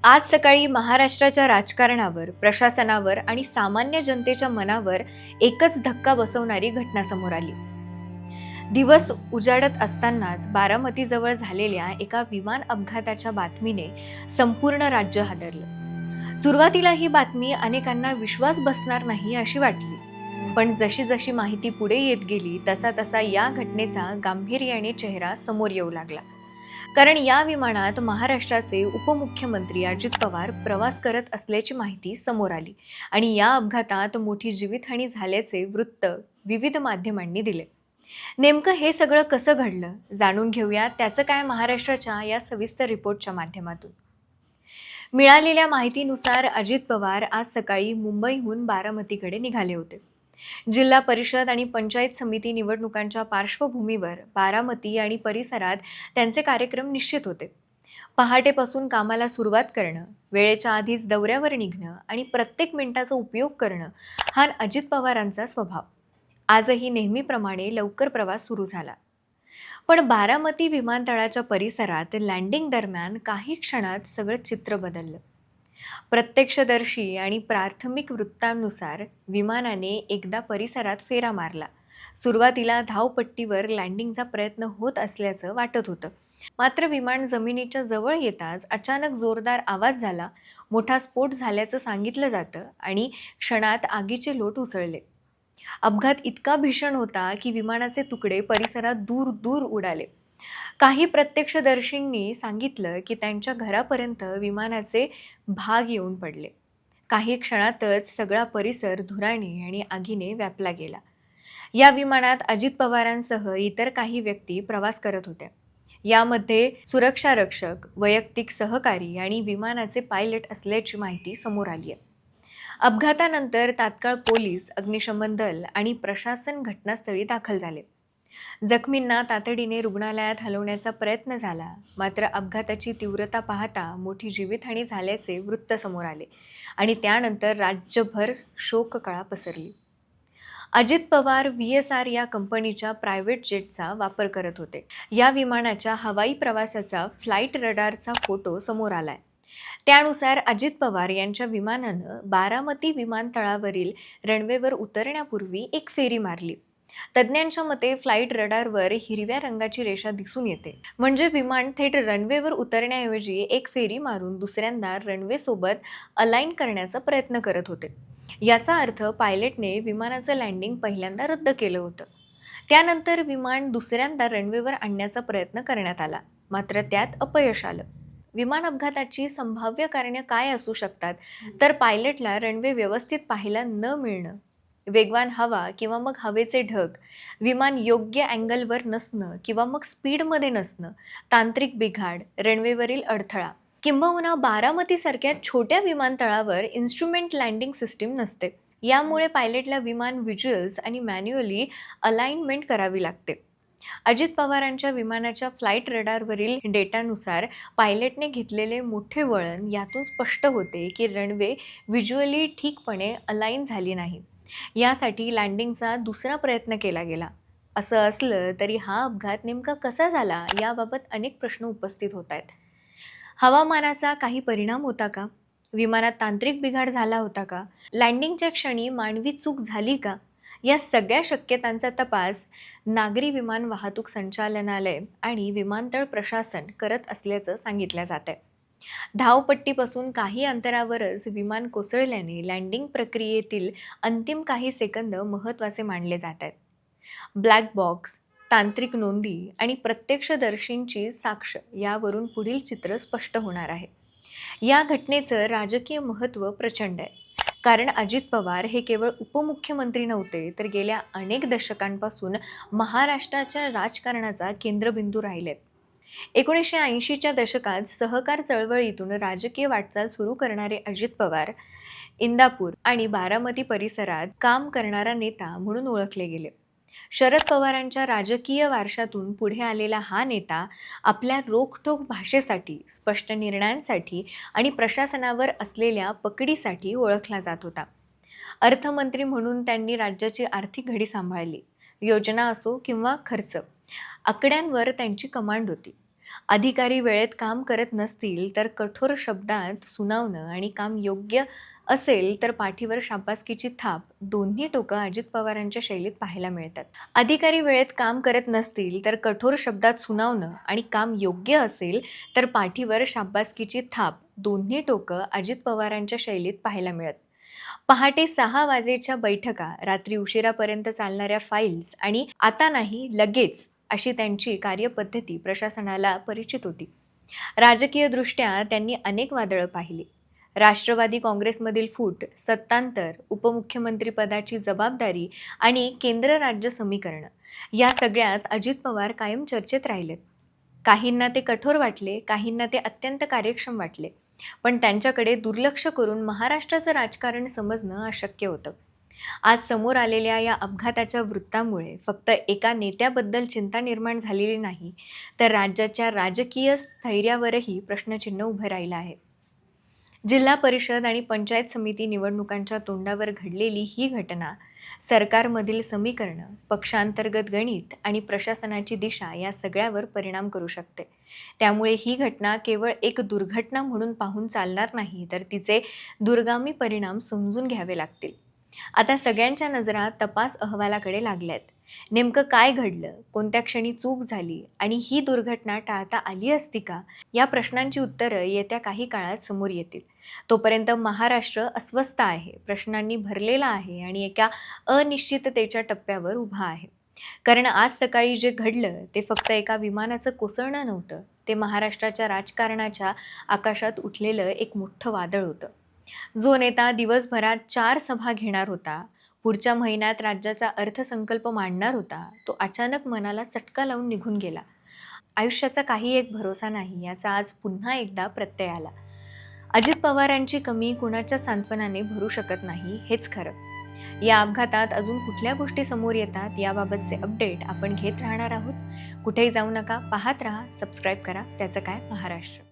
आज सकाळी महाराष्ट्राच्या राजकारणावर, प्रशासनावर आणि सामान्य जनतेच्या मनावर एकच धक्का बसवणारी घटना समोर आली. दिवस उजाडत असतानाच बारामतीजवळ झालेल्या एका विमान अपघाताच्या बातमीने संपूर्ण राज्य हादरलं. सुरुवातीला ही बातमी अनेकांना विश्वास बसणार नाही अशी वाटली. पण जशी जशी माहिती पुढे येत गेली तसा तसा या घटनेचा गांभीर्याने चेहरा समोर येऊ लागला. कारण या विमानात महाराष्ट्राचे उपमुख्यमंत्री अजित पवार प्रवास करत असल्याची माहिती समोर आली आणि या अपघातात मोठी जीवितहानी झाल्याचे वृत्त विविध माध्यमांनी दिले. नेमकं हे सगळं कसं घडलं जाणून घेऊया त्याचं काय महाराष्ट्राच्या या सविस्तर रिपोर्टच्या माध्यमातून. मिळालेल्या माहितीनुसार अजित पवार आज सकाळी मुंबईहून बारामतीकडे निघाले होते. जिल्हा परिषद आणि पंचायत समिती निवडणुकांच्या पार्श्वभूमीवर बारामती आणि परिसरात त्यांचे कार्यक्रम निश्चित होते. पहाटेपासून कामाला सुरुवात करणं, वेळेच्या आधीच दौऱ्यावर निघणं आणि प्रत्येक मिनिटाचा उपयोग करणं हा अजित पवारांचा स्वभाव. आजही नेहमीप्रमाणे लवकर प्रवास सुरू झाला. पण बारामती विमानतळाच्या परिसरात लँडिंग दरम्यान काही क्षणात सगळं चित्र बदललं. प्रत्यक्षदर्शी आणि प्राथमिक वृत्तांनुसार विमानाने एकदा परिसरात फेरा मारला. सुरुवातीला धावपट्टीवर लँडिंगचा प्रयत्न होत असल्याचं वाटत होतं. मात्र विमान जमिनीच्या जवळ येताच अचानक जोरदार आवाज झाला, मोठा स्फोट झाल्याचं सांगितलं जातं आणि क्षणात आगीचे लोट उसळले. अपघात इतका भीषण होता की विमानाचे तुकडे परिसरात दूर दूर उडाले. काही प्रत्यक्षदर्शींनी सांगितलं की त्यांच्या घरापर्यंत विमानाचे भाग येऊन पडले. काही क्षणातच सगळा परिसर धुराने आणि आगीने व्यापला गेला. या विमानात अजित पवारांसह इतर काही व्यक्ती प्रवास करत होत्या. यामध्ये सुरक्षा रक्षक, वैयक्तिक सहकारी आणि विमानाचे पायलट असल्याची माहिती समोर आली आहे. अपघातानंतर तात्काळ पोलीस, अग्निशमन दल आणि प्रशासन घटनास्थळी दाखल झाले. जखमींना तातडीने रुग्णालयात हलवण्याचा प्रयत्न झाला. मात्र अपघाताची तीव्रता पाहता मोठी जीवितहानी झाल्याचे वृत्त समोर आले आणि त्यानंतर राज्यभर शोककळा पसरली. अजित पवार VSR या कंपनीच्या प्रायव्हेट जेटचा वापर करत होते. या विमानाच्या हवाई प्रवासाचा फ्लाईट रडारचा फोटो समोर आलाय. त्यानुसार अजित पवार यांच्या विमानानं बारामती विमानतळावरील रनवेवर उतरण्यापूर्वी एक फेरी मारली. तज्ज्ञांच्या मते फ्लाईट रडारवर हिरव्या रंगाची रेषा दिसून येते, म्हणजे विमान थेट रनवेवर उतरण्याऐवजी एक फेरी मारून दुसऱ्यांदा रनवे सोबत अलाइन करण्याचा प्रयत्न करत होते. याचा अर्थ पायलटने विमानाचं लँडिंग पहिल्यांदा रद्द केलं होतं. त्यानंतर विमान दुसऱ्यांदा रनवेवर आणण्याचा प्रयत्न करण्यात आला, मात्र त्यात अपयश आलं. विमान अपघाताची संभाव्य कारणे काय असू शकतात, तर पायलटला रनवे व्यवस्थित पाहायला न मिळणं, वेगवान हवा किंवा मग हवेचे ढग, विमान योग्य अँगलवर नसणं किंवा मग स्पीडमध्ये नसणं, तांत्रिक बिघाड, रनवेवरील अडथळा किंबहुना बारामतीसारख्या छोट्या विमानतळावर इन्स्ट्रुमेंट लँडिंग सिस्टीम नसते. यामुळे पायलटला विमान व्हिज्युअल्स आणि मॅन्युअली अलाइनमेंट करावी लागते. अजित पवारांच्या विमानाच्या फ्लाईट रडारवरील डेटानुसार पायलटने घेतलेले मोठे वळण यातून स्पष्ट होते की रनवे व्हिज्युअली ठीकपणे अलाइन झाली नाही. यासाठी लँडिंगचा दुसरा प्रयत्न केला गेला. असं असलं तरी हा अपघात नेमका कसा झाला याबाबत अनेक प्रश्न उपस्थित होत आहेत. हवामानाचा काही परिणाम होता का? विमानात तांत्रिक बिघाड झाला होता का? लँडिंगच्या क्षणी मानवी चूक झाली का? या सगळ्या शक्यतांचा तपास नागरी विमान वाहतूक संचालनालय आणि विमानतळ प्रशासन करत असल्याचं सांगितलं जात आहे. धावपट्टीपासून काही अंतरावरच विमान कोसळल्याने लँडिंग प्रक्रियेतील अंतिम काही सेकंद महत्त्वाचे मानले जात आहेत. ब्लॅक बॉक्स, तांत्रिक नोंदी आणि प्रत्यक्षदर्शींची साक्ष यावरून पुढील चित्र स्पष्ट होणार आहे. या घटनेचं राजकीय महत्त्व प्रचंड आहे. कारण अजित पवार हे केवळ उपमुख्यमंत्री नव्हते, तर गेल्या अनेक दशकांपासून महाराष्ट्राच्या राजकारणाचा केंद्रबिंदू राहिलेत. 1980च्या दशकात सहकार चळवळीतून राजकीय वाटचाल सुरू करणारे अजित पवार इंदापूर आणि बारामती परिसरात काम करणारा नेता म्हणून ओळखले गेले. शरद पवारांच्या राजकीय वारशातून पुढे आलेला हा नेता आपल्या रोखठोक भाषेसाठी, स्पष्ट निर्णयांसाठी आणि प्रशासनावर असलेल्या पकडीसाठी ओळखला जात होता. अर्थमंत्री म्हणून त्यांनी राज्याची आर्थिक घडी सांभाळली. योजना असो किंवा खर्च, आकड्यांवर त्यांची कमांड होती. अधिकारी वेळेत काम करत नसतील तर कठोर शब्दात सुनावणं आणि काम योग्य असेल तर पाठीवर शाबासकीची थाप दोन्ही टोकं अजित पवारांच्या शैलीत पाहायला मिळतात. अधिकारी वेळेत काम करत नसतील तर कठोर शब्दात सुनावणं आणि काम योग्य असेल तर पाठीवर शाबासकीची थाप दोन्ही टोकं अजित पवारांच्या शैलीत पाहायला मिळत. पहाटे 6 वाजेच्या बैठका, रात्री उशिरापर्यंत चालणाऱ्या फाईल्स आणि आता नाही लगेच अशी त्यांची कार्यपद्धती प्रशासनाला परिचित होती. राजकीयदृष्ट्या त्यांनी अनेक वादळं पाहिली. राष्ट्रवादी काँग्रेसमधील फूट, सत्तांतर, उपमुख्यमंत्रीपदाची जबाबदारी आणि केंद्र राज्य समीकरणं या सगळ्यात अजित पवार कायम चर्चेत राहिलेत. काहींना ते कठोर वाटले, काहींना ते अत्यंत कार्यक्षम वाटले. पण त्यांच्याकडे दुर्लक्ष करून महाराष्ट्राचं राजकारण समजणं अशक्य होतं. आज समोर आलेल्या या अपघाताच्या वृत्तामुळे फक्त एका नेत्याबद्दल चिंता निर्माण झालेली नाही, तर राज्याच्या राजकीय स्थैर्यावरही प्रश्नचिन्ह उभं राहिलं आहे. जिल्हा परिषद आणि पंचायत समिती निवडणुकांच्या तोंडावर घडलेली ही घटना सरकारमधील समीकरणं, पक्षांतर्गत गणित आणि प्रशासनाची दिशा या सगळ्यावर परिणाम करू शकते. त्यामुळे ही घटना केवळ एक दुर्घटना म्हणून पाहून चालणार नाही, तर तिचे दूरगामी परिणाम समजून घ्यावे लागतील. आता सगळ्यांच्या नजरा तपास अहवालाकडे लागल्यात. नेमकं काय घडलं, कोणत्या क्षणी चूक झाली आणि ही दुर्घटना टाळता आली असती का, या प्रश्नांची उत्तरं येत्या काही काळात समोर येतील. तोपर्यंत महाराष्ट्र अस्वस्थ आहे, प्रश्नांनी भरलेला आहे आणि एका अनिश्चिततेच्या टप्प्यावर उभा आहे. कारण आज सकाळी जे घडलं ते फक्त एका विमानाचं कोसळणं नव्हतं, ते महाराष्ट्राच्या राजकारणाच्या आकाशात उठलेलं एक मोठं वादळ होतं. जो नेता दिवसभरात 4 सभा घेणार होता, पुढच्या महिन्यात राज्याचा अर्थसंकल्प मांडणार होता, तो अचानक मनाला चटका लावून निघून गेला. आयुष्याचा काही एक भरोसा नाही, याचा आज पुन्हा एकदा प्रत्यय आला. अजित पवारांची कमी कुणाच्या सांत्वनाने भरू शकत नाही, हेच खरं. या अपघातात अजून कुठल्या गोष्टी समोर येतात याबाबतचे अपडेट आपण घेत राहणार आहोत. कुठेही जाऊ नका, पाहत राहा, सबस्क्राईब करा. त्याचं काय महाराष्ट्र.